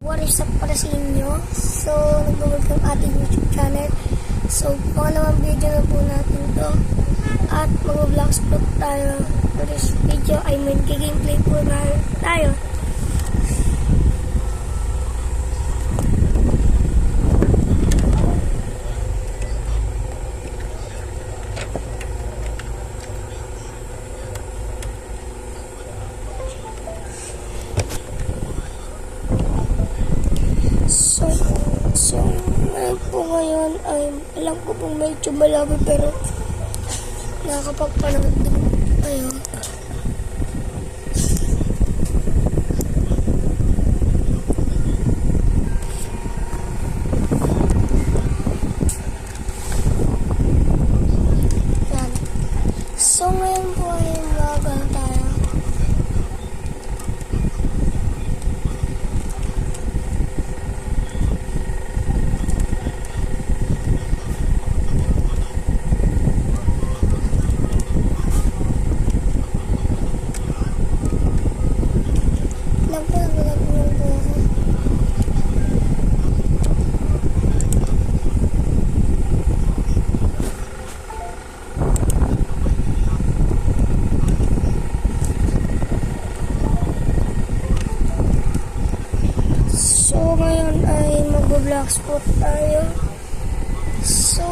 What is up para sa inyo? So, nag-welcome ating YouTube channel. So, pangalawang video na po natin to. At mga vlogs po tayo. For this video ay may gameplay po na tayo. So, po ngayon ay alam ko pong medyo malabo pero nakakapagpanood din tayo. Yan. So, ngayon po ay magagal tayo. So, ngayon ay mag-vlogs po tayo. So,